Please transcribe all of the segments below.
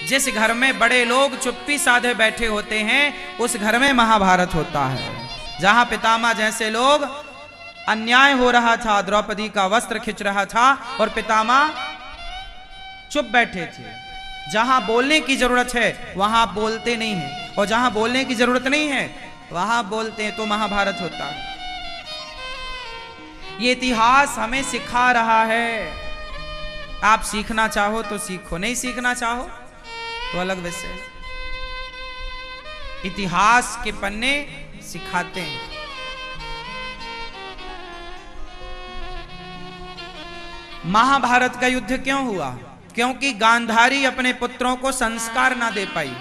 जिस घर में बड़े लोग चुप्पी साधे बैठे होते हैं उस घर में महाभारत होता है। जहां पितामह जैसे लोग, अन्याय हो रहा था, द्रौपदी का वस्त्र खिंच रहा था और पितामह चुप बैठे थे। जहां बोलने की जरूरत है वहां बोलते नहीं हैं, और जहां बोलने की जरूरत नहीं है वहां बोलते हैं, तो महाभारत होता है। ये इतिहास हमें सिखा रहा है। आप सीखना चाहो तो सीखो, नहीं सीखना चाहो तो अलग विषय। इतिहास के पन्ने सिखाते हैं। महाभारत का युद्ध क्यों हुआ? क्योंकि गांधारी अपने पुत्रों को संस्कार ना दे पाई।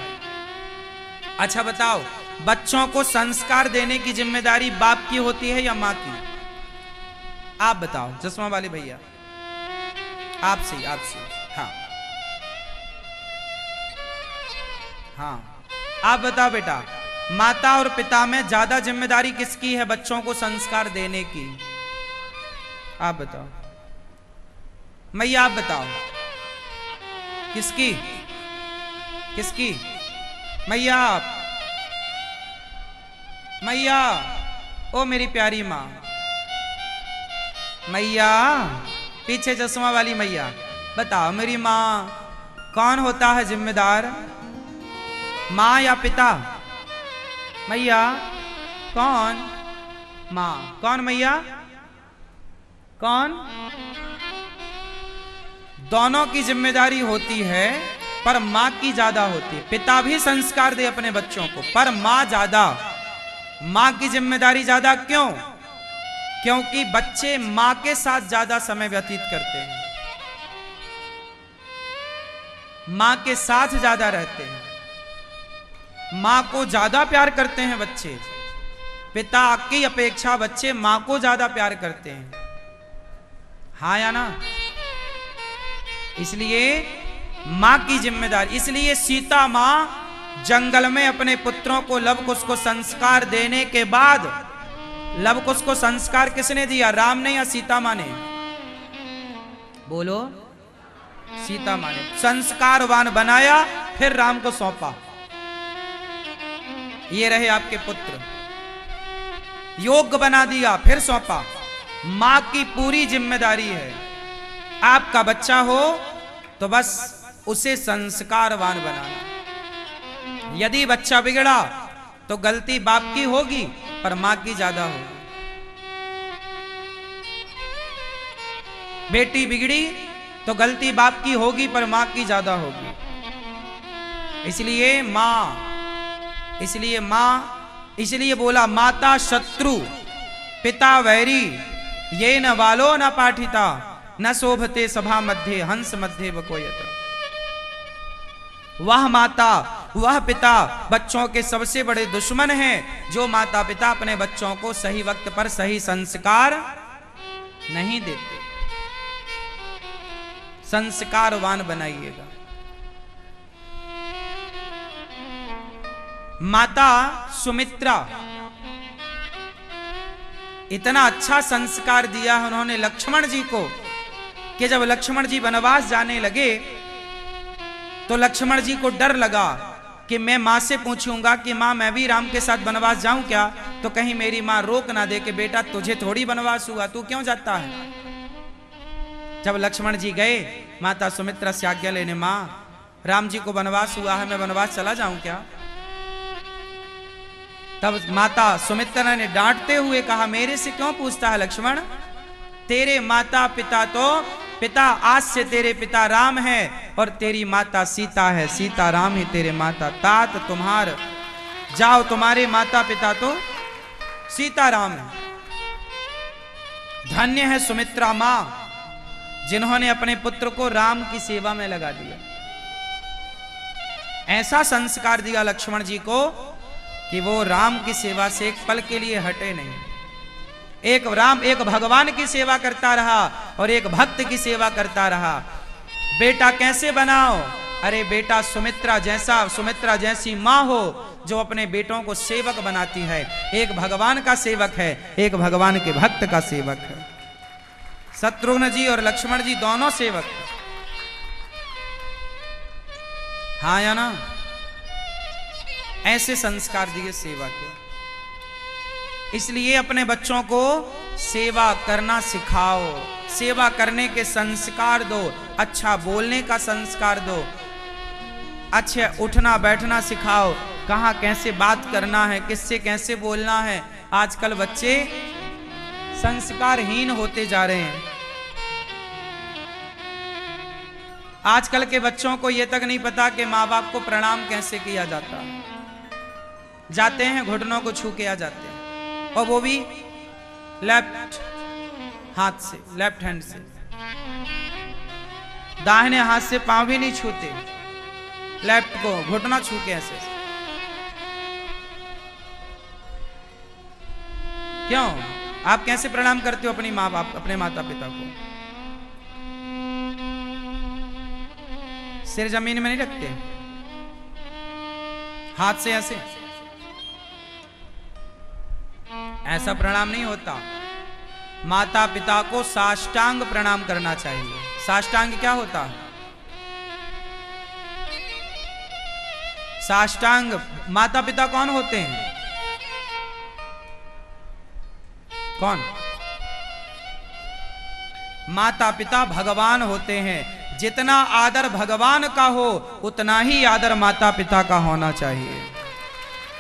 अच्छा बताओ, बच्चों को संस्कार देने की जिम्मेदारी बाप की होती है या मां की? आप बताओ, चश्मा वाले भैया, आपसे। हाँ हाँ, आप बताओ बेटा, माता और पिता में ज्यादा जिम्मेदारी किसकी है बच्चों को संस्कार देने की? आप बताओ मैया, आप बताओ किसकी? किसकी? मैया, आप मैया, ओ मेरी प्यारी मां, मैया, पीछे चश्मा वाली मैया, बताओ मेरी मां, कौन होता है जिम्मेदार, मां या पिता? मैया कौन? मां कौन? मैया कौन? दोनों की जिम्मेदारी होती है, पर मां की ज्यादा होती है। पिता भी संस्कार दे अपने बच्चों को, पर मां ज्यादा, मां की जिम्मेदारी ज्यादा। क्यों? क्योंकि बच्चे मां के साथ ज्यादा समय व्यतीत करते हैं, मां के साथ ज्यादा रहते हैं, मां को ज्यादा प्यार करते हैं बच्चे। पिता की अपेक्षा बच्चे मां को ज्यादा प्यार करते हैं, हाँ या ना? इसलिए मां की जिम्मेदारी। इसलिए सीता मां जंगल में अपने पुत्रों को, लव कुश को संस्कार देने के बाद, लव कुश को संस्कार किसने दिया? राम ने या सीता मां ने? बोलो। सीता मां ने संस्कारवान बनाया, फिर राम को सौंपा। ये रहे आपके पुत्र, योग्य बना दिया, फिर सौंपा। मां की पूरी जिम्मेदारी है। आपका बच्चा हो तो बस उसे संस्कारवान बनाना। यदि बच्चा बिगड़ा तो गलती बाप की होगी, पर मां की ज्यादा होगी। बेटी बिगड़ी तो गलती बाप की होगी, पर मां की ज्यादा होगी। इसलिए इसलिए बोला, माता शत्रु पिता वैरी, ये न बालो न पाठिता, न शोभते सभा मध्य हंस मध्य बकोयत। वह माता, वह पिता बच्चों के सबसे बड़े दुश्मन हैं, जो माता पिता अपने बच्चों को सही वक्त पर सही संस्कार नहीं देते। संस्कारवान बनाइएगा। माता सुमित्रा, इतना अच्छा संस्कार दिया उन्होंने लक्ष्मण जी को कि जब लक्ष्मण जी वनवास जाने लगे तो लक्ष्मण जी को डर लगा कि मैं मां से पूछूंगा कि मां मैं भी राम के साथ वनवास जाऊं क्या, तो कहीं मेरी मां रोक ना दे कि बेटा तुझे थोड़ी वनवास हुआ, तू क्यों जाता है। जब लक्ष्मण जी गए माता सुमित्रा से आज्ञा लेने, मां राम जी को वनवास हुआ है, मैं वनवास चला जाऊं क्या? तब माता सुमित्रा ने डांटते हुए कहा, मेरे से क्यों पूछता है लक्ष्मण? तेरे माता पिता तो, पिता आज से तेरे पिता राम है और तेरी माता सीता है, सीता राम ही तेरे माता। तात तुम्हार जाओ, तुम्हारे माता पिता तो सीता राम है। धन्य है सुमित्रा मां, जिन्होंने अपने पुत्र को राम की सेवा में लगा दिया। ऐसा संस्कार दिया लक्ष्मण जी को कि वो राम की सेवा से एक पल के लिए हटे नहीं। एक भगवान की सेवा करता रहा और एक भक्त की सेवा करता रहा। बेटा कैसे बनाओ? अरे बेटा सुमित्रा जैसी मां हो जो अपने बेटों को सेवक बनाती है। एक भगवान का सेवक है, एक भगवान के भक्त का सेवक है। शत्रुघ्न जी और लक्ष्मण जी दोनों सेवक। हाँ या ना? ऐसे संस्कार दिए सेवा के। इसलिए अपने बच्चों को सेवा करना सिखाओ, सेवा करने के संस्कार दो, अच्छा बोलने का संस्कार दो, अच्छे उठना बैठना सिखाओ, कहाँ कैसे बात करना है, किससे कैसे बोलना है। आजकल बच्चे संस्कारहीन होते जा रहे हैं। आजकल के बच्चों को यह तक नहीं पता कि माँ बाप को प्रणाम कैसे किया जाता है। जाते हैं घुटनों को छू के आ जाते हैं, और वो भी लेफ्ट हाथ से, लेफ्ट हैंड से। दाहिने हाथ से पांव भी नहीं छूते, लेफ्ट को घुटना छू के ऐसे। क्यों? आप कैसे प्रणाम करते हो अपनी माँ बाप, अपने माता पिता को? सिर जमीन में नहीं रखते, हाथ से ऐसे। ऐसा प्रणाम नहीं होता। माता पिता को साष्टांग प्रणाम करना चाहिए। साष्टांग क्या होता है? साष्टांग माता पिता कौन होते हैं? कौन? माता पिता भगवान होते हैं। जितना आदर भगवान का हो उतना ही आदर माता पिता का होना चाहिए।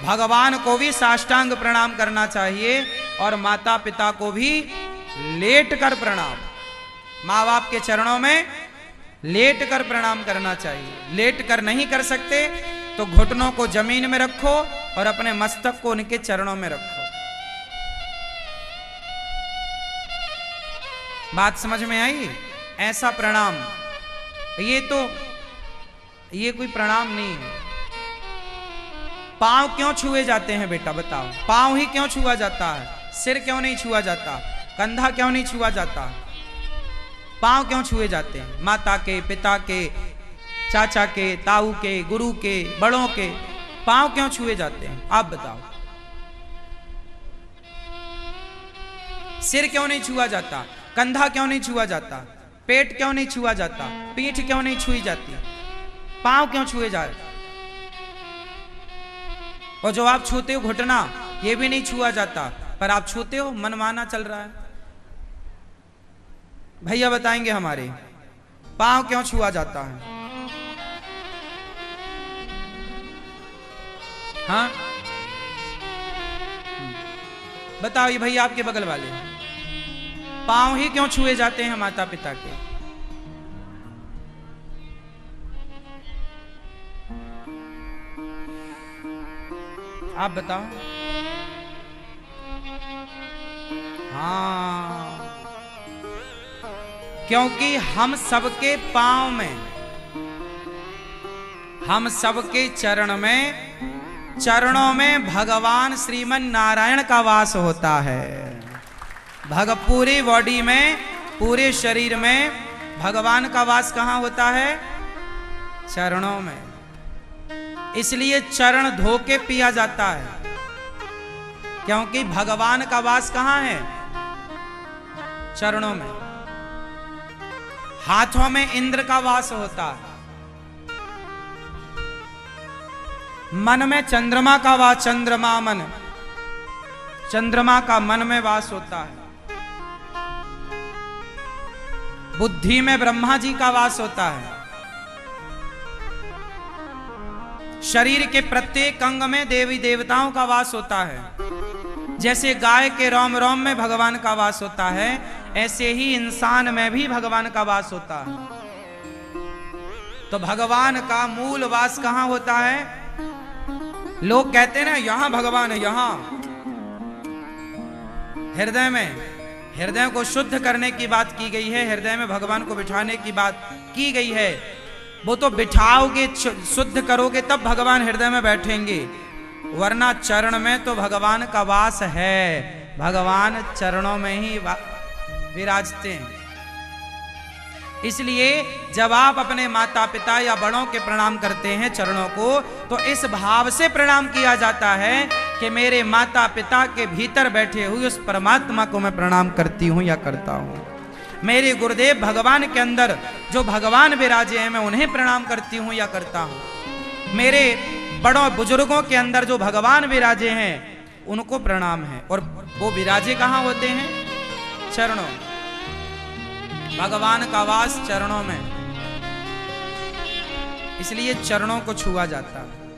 भगवान को भी साष्टांग प्रणाम करना चाहिए और माता पिता को भी लेट कर प्रणाम, माँ बाप के चरणों में लेट कर प्रणाम करना चाहिए। लेट कर नहीं कर सकते तो घुटनों को जमीन में रखो और अपने मस्तक को उनके चरणों में रखो। बात समझ में आई? ऐसा प्रणाम, ये कोई प्रणाम नहीं है। पांव क्यों छुए जाते हैं बेटा बताओ? पांव ही क्यों छुआ जाता है? सिर क्यों नहीं छुआ जाता? कंधा क्यों नहीं छुआ जाता? पांव क्यों छुए जाते हैं? माता के, पिता के, चाचा के, ताऊ के, गुरु के, बड़ों के पांव क्यों छुए जाते हैं? आप बताओ। सिर क्यों नहीं छुआ जाता? कंधा क्यों नहीं छुआ जाता? पेट क्यों नहीं छुआ जाता? पीठ क्यों नहीं छुई जाती? पांव क्यों छुए जा रहे? और जो आप छूते हो घुटना, ये भी नहीं छुआ जाता, पर आप छूते हो, मनमाना चल रहा है। भैया बताएंगे हमारे पांव क्यों छुआ जाता है? हाँ बताओ, ये भैया आपके बगल वाले पांव ही क्यों छुए जाते हैं माता पिता के? आप बताओ। हाँ, क्योंकि हम सबके पांव में, हम सबके चरणों में भगवान श्रीमन नारायण का वास होता है। पूरी बॉडी में, पूरे शरीर में भगवान का वास कहाँ होता है? चरणों में। इसलिए चरण धो के पिया जाता है, क्योंकि भगवान का वास कहाँ है? चरणों में। हाथों में इंद्र का वास होता है, मन में चंद्रमा का वास, चंद्रमा मन, चंद्रमा का मन में वास होता है। बुद्धि में ब्रह्मा जी का वास होता है। शरीर के प्रत्येक अंग में देवी देवताओं का वास होता है। जैसे गाय के रोम रोम में भगवान का वास होता है, ऐसे ही इंसान में भी भगवान का वास होता है। तो भगवान का मूल वास कहाँ होता है? लोग कहते हैं ना यहां भगवान है, यहां हृदय में। हृदय को शुद्ध करने की बात की गई है, हृदय में भगवान को बिठाने की बात की गई है। वो तो बिठाओगे, शुद्ध करोगे तब भगवान हृदय में बैठेंगे, वरना चरण में तो भगवान का वास है। भगवान चरणों में ही विराजते हैं। इसलिए जब आप अपने माता पिता या बड़ों के प्रणाम करते हैं चरणों को, तो इस भाव से प्रणाम किया जाता है कि मेरे माता पिता के भीतर बैठे हुए उस परमात्मा को मैं प्रणाम करती हूं या करता हूं। मेरे गुरुदेव भगवान के अंदर जो भगवान विराजे हैं मैं उन्हें प्रणाम करती हूं या करता हूं। मेरे बड़ों बुजुर्गों के अंदर जो भगवान विराजे हैं उनको प्रणाम है। और वो विराजे कहां होते हैं? चरणों। भगवान का वास चरणों में, इसलिए चरणों को छुआ जाता है।